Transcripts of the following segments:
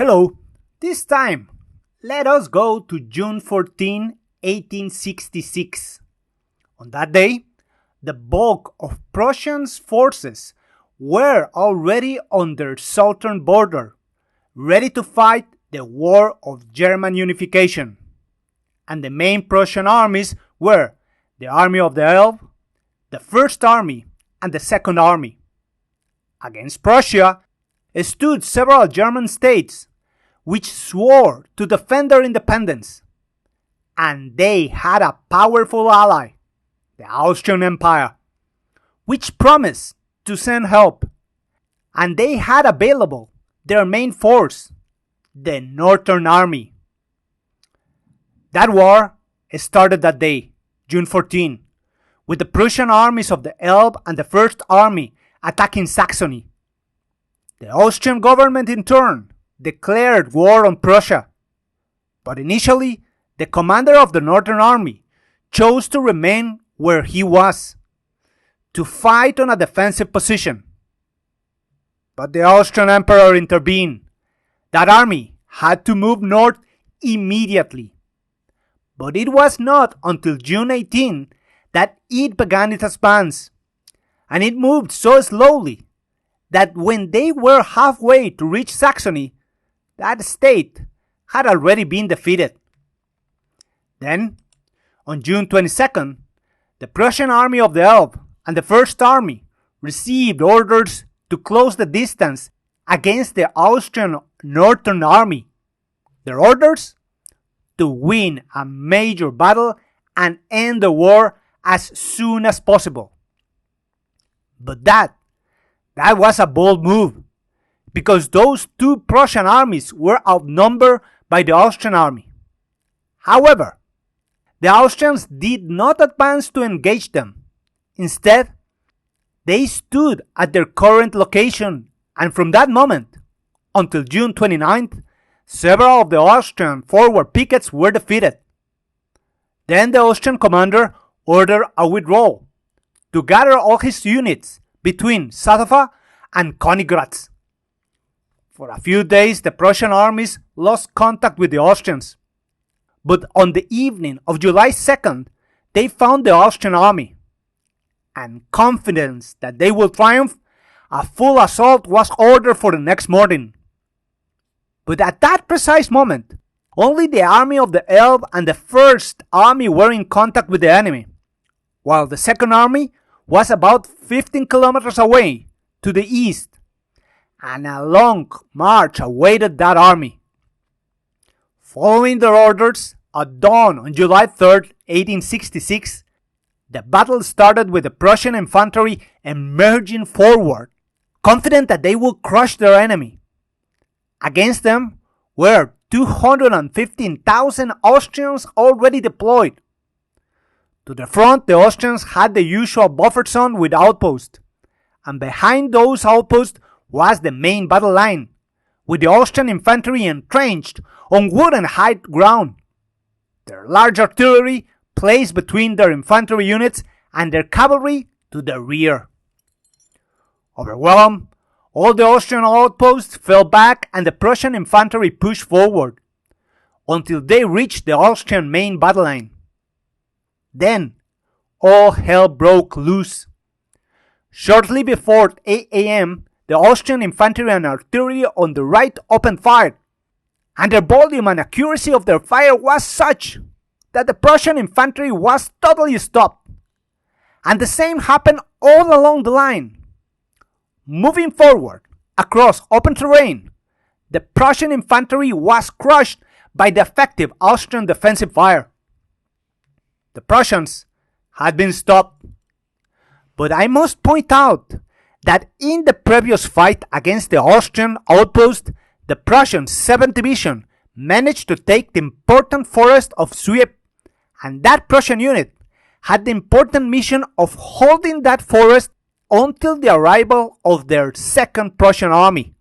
Hello, this time let us go to June 14, 1866. On that day, the bulk of Prussia's forces were already on their southern border, ready to fight the War of German Unification. And the main Prussian armies were the Army of the Elbe, the First Army, and the Second Army. Against Prussia stood several German states, which swore to defend their independence. And they had a powerful ally, the Austrian Empire, which promised to send help. And they had available their main force, the Northern Army. That war started that day, June 14, with the Prussian armies of the Elbe and the First Army attacking Saxony. The Austrian government in turn declared war on Prussia, but initially the commander of the Northern Army chose to remain where he was, to fight on a defensive position. But the Austrian Emperor intervened. That army had to move north immediately. But it was not until June 18 that it began its advance, and it moved so slowly that when they were halfway to reach Saxony, that state had already been defeated. Then, on June 22nd, the Prussian army of the Elbe and the First Army received orders to close the distance against the Austrian Northern Army. Their orders? To win a major battle and end the war as soon as possible. But that was a bold move, because those two Prussian armies were outnumbered by the Austrian army. However, the Austrians did not advance to engage them. Instead, they stood at their current location, and from that moment until June 29th, several of the Austrian forward pickets were defeated. Then the Austrian commander ordered a withdrawal to gather all his units between Sadowa and Königgrätz. For a few days, the Prussian armies lost contact with the Austrians. But on the evening of July 2nd, they found the Austrian army. And confident that they would triumph, a full assault was ordered for the next morning. But at that precise moment, only the army of the Elbe and the First Army were in contact with the enemy, while the Second Army was about 15 kilometers away to the east, and a long march awaited that army. Following their orders, at dawn on July 3rd, 1866, the battle started with the Prussian infantry emerging forward, confident that they would crush their enemy. Against them were 215,000 Austrians already deployed. To the front, the Austrians had the usual buffer zone with outposts, and behind those outposts was the main battle line, with the Austrian infantry entrenched on wooden high ground, their large artillery placed between their infantry units and their cavalry to the rear. Overwhelmed, all the Austrian outposts fell back and the Prussian infantry pushed forward until they reached the Austrian main battle line. Then, all hell broke loose. Shortly before 8 a.m., the Austrian infantry and artillery on the right opened fire, and the volume and accuracy of their fire was such that the Prussian infantry was totally stopped. And the same happened all along the line. Moving forward across open terrain, the Prussian infantry was crushed by the effective Austrian defensive fire. The Prussians had been stopped. But I must point out that in the previous fight against the Austrian outpost, the Prussian 7th Division managed to take the important forest of Suep, and that Prussian unit had the important mission of holding that forest until the arrival of their 2nd Prussian army.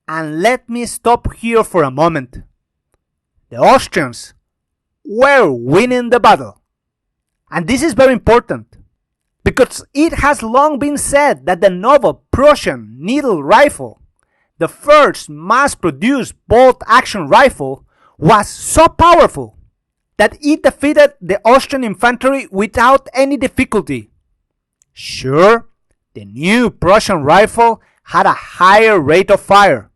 And let me stop here for a moment. The Austrians were winning the battle. And this is very important, because it has long been said that the novel Prussian needle rifle, the first mass-produced bolt-action rifle, was so powerful that it defeated the Austrian infantry without any difficulty. Sure, the new Prussian rifle had a higher rate of fire,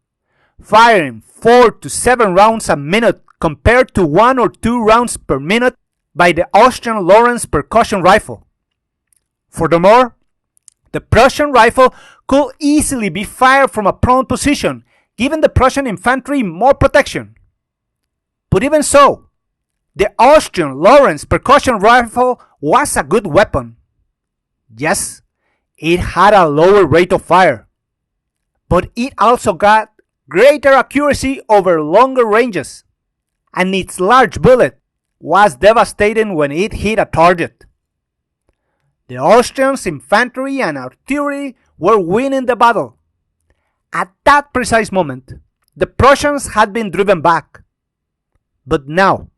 firing 4 to 7 rounds a minute compared to 1 or 2 rounds per minute by the Austrian Lawrence percussion rifle. Furthermore, the Prussian rifle could easily be fired from a prone position, giving the Prussian infantry more protection. But even so, the Austrian Lawrence percussion rifle was a good weapon. Yes, it had a lower rate of fire, but it also got greater accuracy over longer ranges, and its large bullet was devastating when it hit a target. The Austrians' infantry and artillery were winning the battle. At that precise moment, the Prussians had been driven back. But now,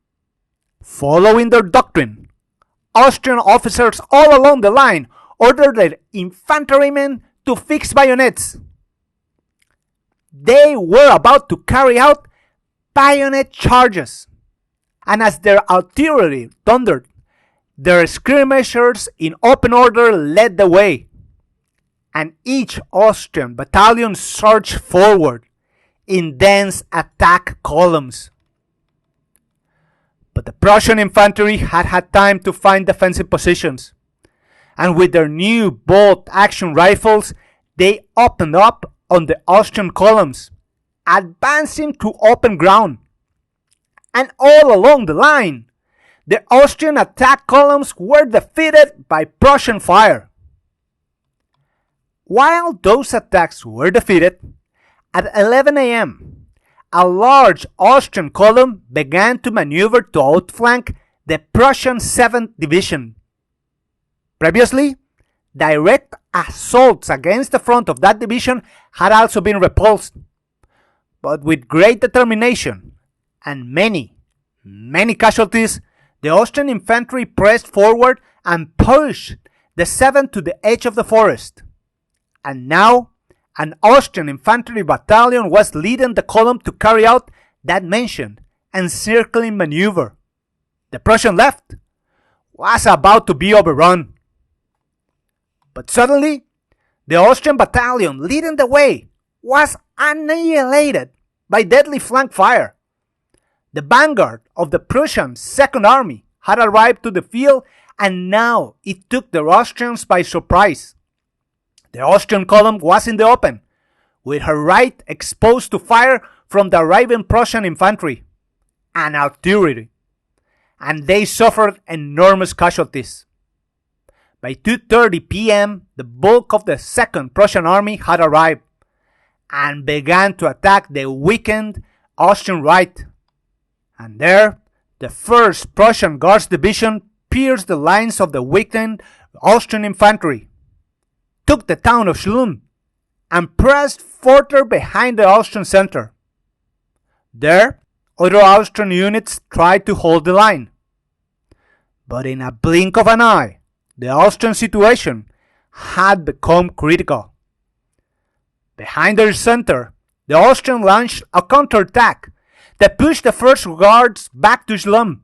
following their doctrine, Austrian officers all along the line ordered their infantrymen to fix bayonets. They were about to carry out bayonet charges, and as their artillery thundered, their skirmishers in open order led the way, and each Austrian battalion surged forward in dense attack columns. But the Prussian infantry had had time to find defensive positions, and with their new bolt-action rifles, they opened up on the Austrian columns, advancing to open ground. And all along the line, the Austrian attack columns were defeated by Prussian fire. While those attacks were defeated, at 11 a.m., a large Austrian column began to maneuver to outflank the Prussian 7th Division. Previously, direct assaults against the front of that division had also been repulsed, but with great determination and many casualties, the Austrian infantry pressed forward and pushed the 7th to the edge of the forest. And now, an Austrian infantry battalion was leading the column to carry out that mentioned encircling maneuver. The Prussian left was about to be overrun. But suddenly, the Austrian battalion leading the way was annihilated by deadly flank fire. The vanguard of the Prussian Second Army had arrived to the field, and now it took the Austrians by surprise. The Austrian column was in the open, with her right exposed to fire from the arriving Prussian infantry and artillery, and they suffered enormous casualties. By 2:30 p.m., the bulk of the Second Prussian Army had arrived and began to attack the weakened Austrian right. And there, the 1st Prussian Guards Division pierced the lines of the weakened Austrian infantry, took the town of Schlum, and pressed further behind the Austrian center. There, other Austrian units tried to hold the line. But in a blink of an eye, the Austrian situation had become critical. Behind their center, the Austrians launched a counterattack that pushed the 1st Guards back to Schlum.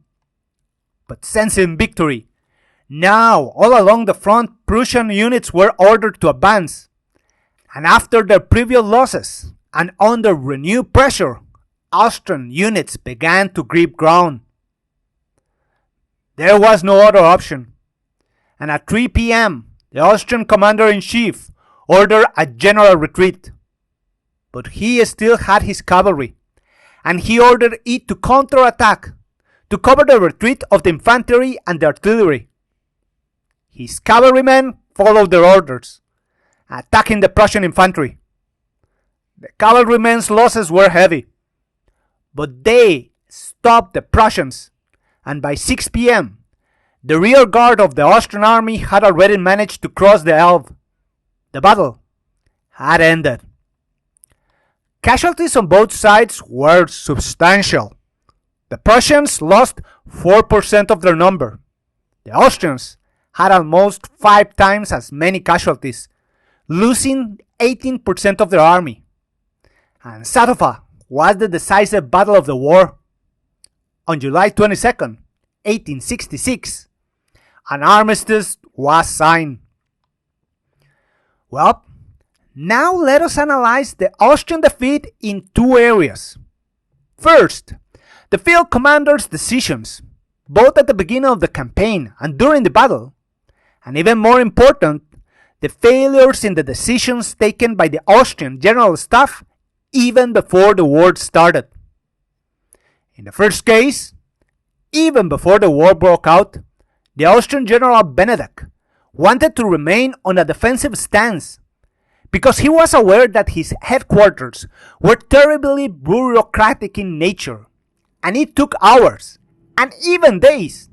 But sensing victory, now all along the front, Prussian units were ordered to advance. And after their previous losses and under renewed pressure, Austrian units began to grip ground. There was no other option, and at 3 p.m., the Austrian commander-in-chief ordered a general retreat. But he still had his cavalry, and he ordered it to counterattack, to cover the retreat of the infantry and the artillery. His cavalrymen followed their orders, attacking the Prussian infantry. The cavalrymen's losses were heavy, but they stopped the Prussians, and by 6 p.m., the rear guard of the Austrian army had already managed to cross the Elbe. The battle had ended. Casualties on both sides were substantial. The Prussians lost 4% of their number. The Austrians had almost 5 times as many casualties, losing 18% of their army. And Sadowa was the decisive battle of the war. On July 22nd, 1866, an armistice was signed. Well, now let us analyze the Austrian defeat in two areas. First, the field commander's decisions, both at the beginning of the campaign and during the battle, and even more important, the failures in the decisions taken by the Austrian General Staff even before the war started. In the first case, even before the war broke out, the Austrian General Benedict wanted to remain on a defensive stance because he was aware that his headquarters were terribly bureaucratic in nature, and it took hours, and even days,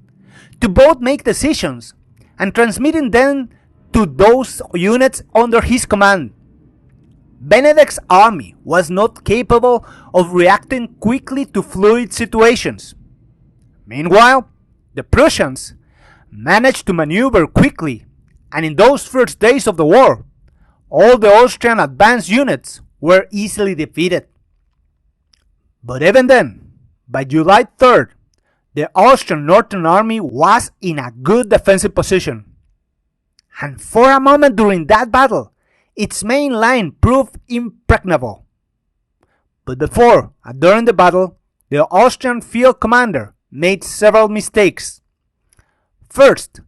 to both make decisions and transmitting them to those units under his command. Benedict's army was not capable of reacting quickly to fluid situations. Meanwhile, the Prussians managed to maneuver quickly, and in those first days of the war, all the Austrian advanced units were easily defeated. But even then, by July 3rd, the Austrian Northern Army was in a good defensive position. And for a moment during that battle, its main line proved impregnable. But before and during the battle, the Austrian field commander made several mistakes. First,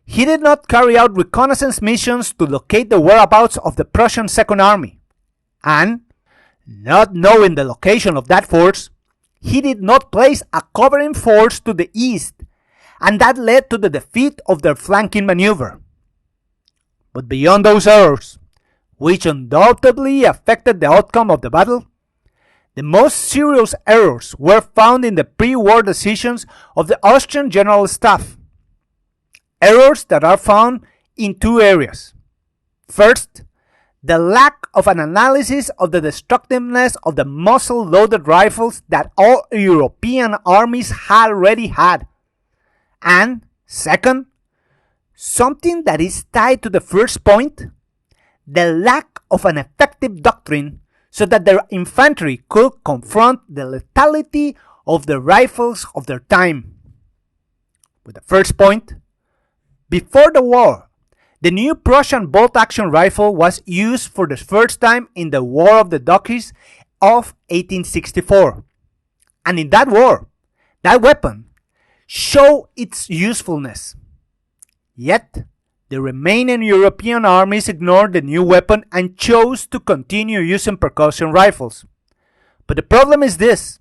he did not carry out reconnaissance missions to locate the whereabouts of the Prussian Second Army, and, not knowing the location of that force, he did not place a covering force to the east, and that led to the defeat of their flanking maneuver. But beyond those errors, which undoubtedly affected the outcome of the battle, the most serious errors were found in the pre-war decisions of the Austrian General Staff. Errors that are found in two areas. First, the lack of an analysis of the destructiveness of the muzzle-loaded rifles that all European armies had already had. And second, something that is tied to the first point, the lack of an effective doctrine so that their infantry could confront the lethality of the rifles of their time. With the first point, before the war, the new Prussian bolt-action rifle was used for the first time in the War of the Duchies of 1864. And in that war, that weapon showed its usefulness. Yet, the remaining European armies ignored the new weapon and chose to continue using percussion rifles. But the problem is this.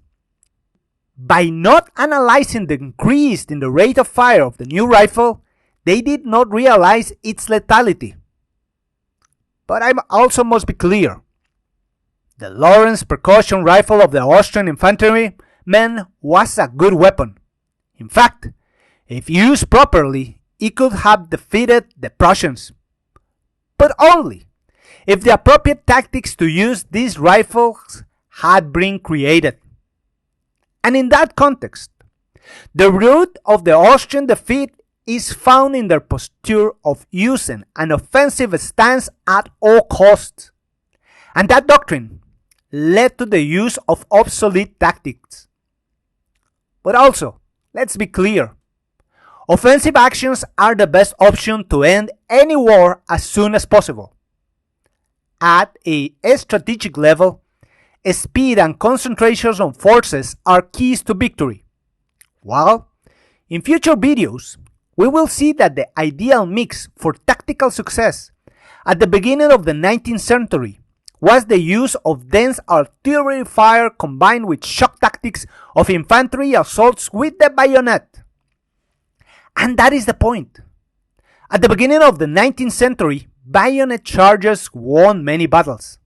By not analyzing the increase in the rate of fire of the new rifle, they did not realize its lethality. But I also must be clear. The Lawrence percussion rifle of the Austrian infantrymen was a good weapon. In fact, if used properly, it could have defeated the Prussians. But only if the appropriate tactics to use these rifles had been created. And in that context, the root of the Austrian defeat is found in their posture of using an offensive stance at all costs. And that doctrine led to the use of obsolete tactics. But also, let's be clear. Offensive actions are the best option to end any war as soon as possible. At a strategic level, speed and concentration on forces are keys to victory. While, in future videos, we will see that the ideal mix for tactical success at the beginning of the 19th century was the use of dense artillery fire combined with shock tactics of infantry assaults with the bayonet. And that is the point. At the beginning of the 19th century, bayonet charges won many battles.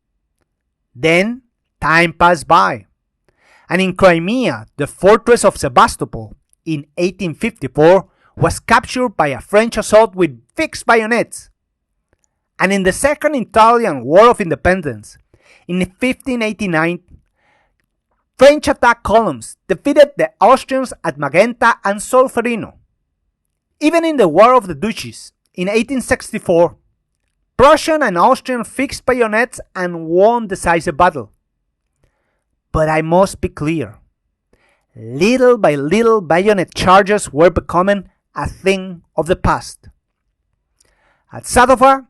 Then, time passed by. And in Crimea, the fortress of Sebastopol, in 1854, was captured by a French assault with fixed bayonets. And in the Second Italian War of Independence, in 1589, French attack columns defeated the Austrians at Magenta and Solferino. Even in the War of the Duchies, in 1864, Prussian and Austrian fixed bayonets and won decisive battle. But I must be clear. Little by little, bayonet charges were becoming a thing of the past. At Sadowa,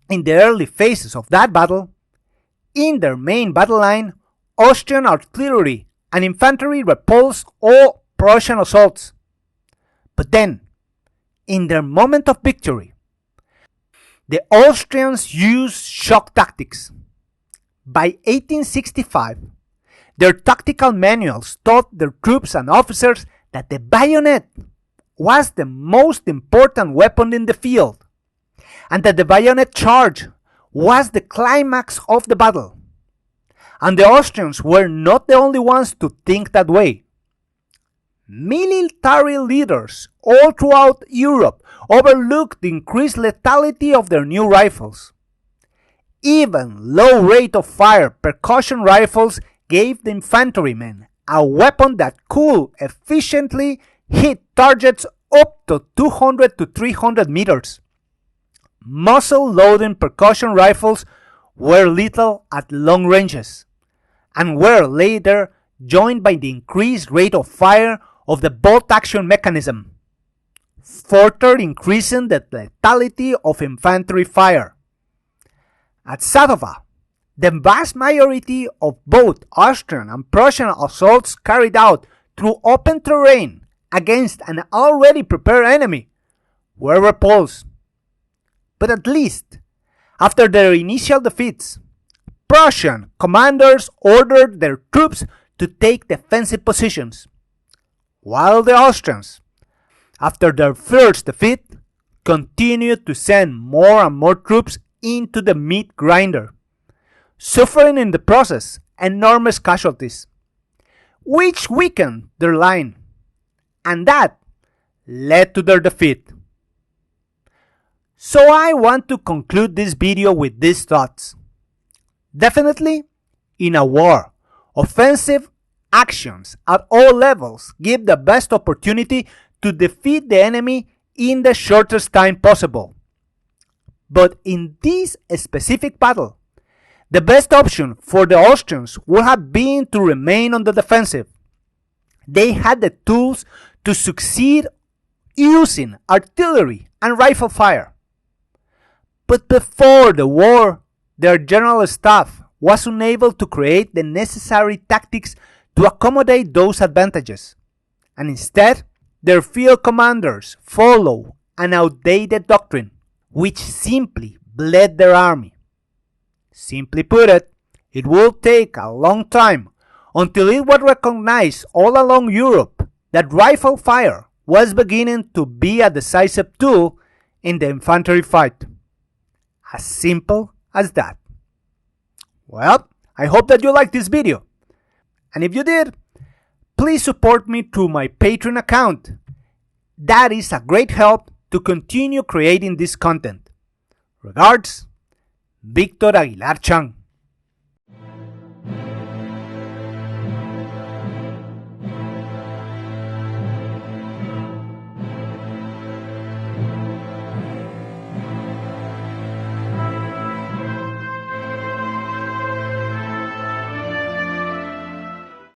in the early phases of that battle, in their main battle line, Austrian artillery and infantry repulsed all Prussian assaults. But then, in their moment of victory, the Austrians used shock tactics. By 1865, their tactical manuals taught their troops and officers that the bayonet was the most important weapon in the field, and that the bayonet charge was the climax of the battle. And the Austrians were not the only ones to think that way. Military leaders all throughout Europe overlooked the increased lethality of their new rifles. Even low rate of fire percussion rifles gave the infantrymen a weapon that could efficiently hit targets up to 200 to 300 meters. Muzzle-loading percussion rifles were lethal at long ranges, and were later joined by the increased rate of fire of the bolt-action mechanism, further increasing the lethality of infantry fire. At Sadowa, the vast majority of both Austrian and Prussian assaults carried out through open terrain against an already prepared enemy were repulsed. But at least, after their initial defeats, Prussian commanders ordered their troops to take defensive positions, while the Austrians, after their first defeat, continued to send more and more troops into the meat grinder, suffering in the process enormous casualties, which weakened their line, and that led to their defeat. So I want to conclude this video with these thoughts. Definitely, in a war, offensive actions at all levels give the best opportunity to defeat the enemy in the shortest time possible. But in this specific battle, the best option for the Austrians would have been to remain on the defensive. They had the tools to succeed using artillery and rifle fire. But before the war, their general staff was unable to create the necessary tactics to accommodate those advantages, and instead, their field commanders follow an outdated doctrine, which simply bled their army. Simply put it will take a long time until it was recognized all along Europe that rifle fire was beginning to be a decisive tool in the infantry fight. As simple as that. Well, I hope that you liked this video. And if you did, please support me through my Patreon account. That is a great help to continue creating this content. Regards, Victor Aguilar-Chang.